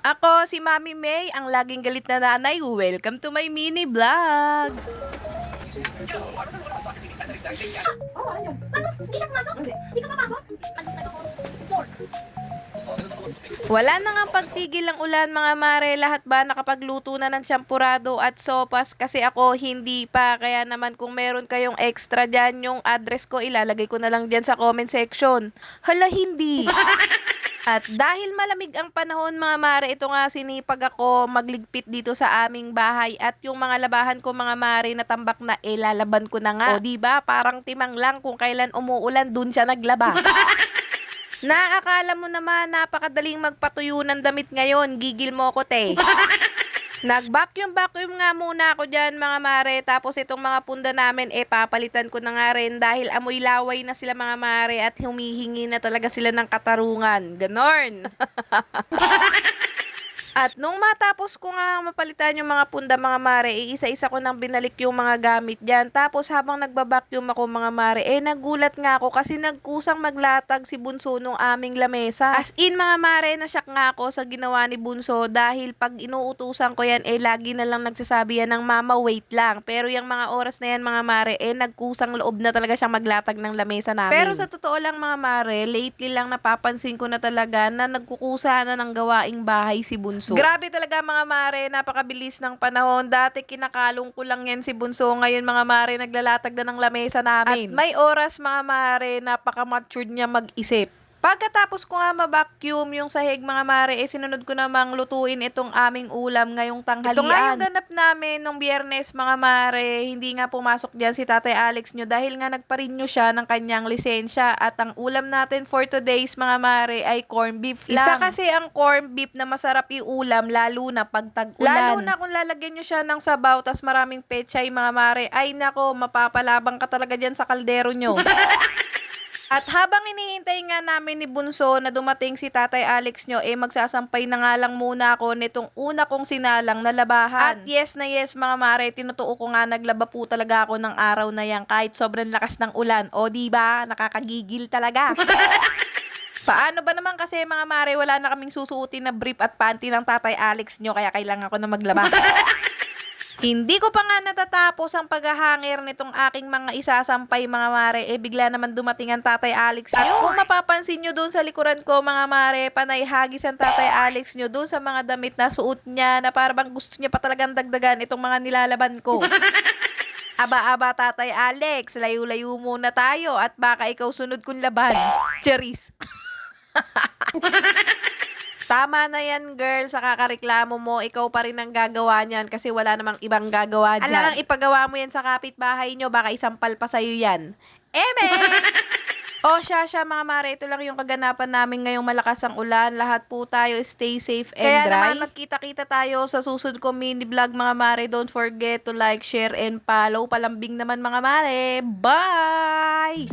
Ako si Mami May, ang laging galit na nanay. Welcome to my mini vlog. Oh, ano yun? Ano? Hindi siya pumasok? Hindi ka papasok? Ano sa ako? 4. Wala na nga pagtigil ang ulan mga mare, lahat ba nakapagluto na ng champurado at sopas kasi ako hindi pa, kaya naman kung meron kayong extra dyan, yung address ko ilalagay ko na lang dyan sa comment section. Hala hindi! At dahil malamig ang panahon mga mare, ito nga sinipag ako magligpit dito sa aming bahay at yung mga labahan ko mga mare na tambak na lalaban ko na nga. O di ba parang timang lang kung kailan umuulan dun siya naglaba. Naakala mo naman napakadaling magpatuyo ng damit ngayon, gigil mo ko te. Nag-vacuum nga muna ako dyan mga mare, tapos itong mga punda namin papalitan ko na nga rin dahil amoy laway na sila mga mare at humihingi na talaga sila ng katarungan. Ganon. At nung matapos ko nga mapalitan yung mga punda mga mare, isa-isa ko nang binalik yung mga gamit dyan. Tapos habang nagbabacuum ako mga mare, nagulat nga ako kasi nagkusang maglatag si Bunso nung aming lamesa. As in mga mare, nasyak nga ako sa ginawa ni Bunso dahil pag inuutusan ko yan, lagi na lang nagsasabi yan ng mama wait lang. Pero yung mga oras na yan mga mare, nagkusang loob na talaga siyang maglatag ng lamesa namin. Pero sa totoo lang mga mare, lately lang napapansin ko na talaga na nagkukusa na ng gawaing bahay si Bunso. Grabe talaga mga mare, napakabilis ng panahon. Dati kinakalong ko lang yan si Bunso, ngayon mga mare naglalatag na ng lamesa namin. At may oras mga mare, napaka-matured niya mag-isip. Pagkatapos ko nga ma-vacuum yung sahig mga mare, sinunod ko namang lutuin itong aming ulam ngayong tanghalian. Ito nga yung ganap namin nung Biyernes mga mare, hindi nga pumasok dyan si Tatay Alex nyo dahil nga nagpa-renew siya ng kanyang lisensya at ang ulam natin for today's mga mare ay corn beef lang. Isa kasi ang corn beef na masarap yung ulam lalo na pag tag-ulan. Lalo na kung lalagyan nyo siya ng sabaw tas maraming pechay mga mare, ay nako mapapalabang ka talaga dyan sa kaldero nyo. At habang hinihintay nga namin ni Bunso na dumating si Tatay Alex nyo, magsasampay na nga lang muna ako nitong una kong sinalang na labahan. At yes na yes mga mare, tinutuo ko nga naglaba po talaga ako ng araw na yan kahit sobrang lakas ng ulan. O diba, nakakagigil talaga. Paano ba naman kasi mga mare, wala na kaming susuotin na brief at panty ng Tatay Alex nyo kaya kailangan ko na maglaba. Hindi ko pa nga natatapos ang paghahangir nitong aking mga isasampay mga mare, bigla naman dumating ang Tatay Alex nyo. At kung mapapansin nyo doon sa likuran ko mga mare, panay hagis ang Tatay Alex nyo doon sa mga damit na suot niya na parang gusto niya pa talagang dagdagan itong mga nilalaban ko. Aba-aba Tatay Alex, layo-layo muna tayo at baka ikaw sunod kong laban. Charis. Tama na yan, girl. Sa kakareklamo mo, ikaw pa rin ang gagawa niyan kasi wala namang ibang gagawa dyan. Alang ipagawa mo yan sa kapitbahay nyo, baka isampal pa sa'yo yan. Eme! O siya mga mare, ito lang yung kaganapan namin ngayong malakas ang ulan. Lahat po tayo stay safe and Kaya dry. naman, Magkita-kita tayo sa susunod ko mini vlog mga mare. Don't forget to like, share, and follow. Palambing naman mga mare. Bye!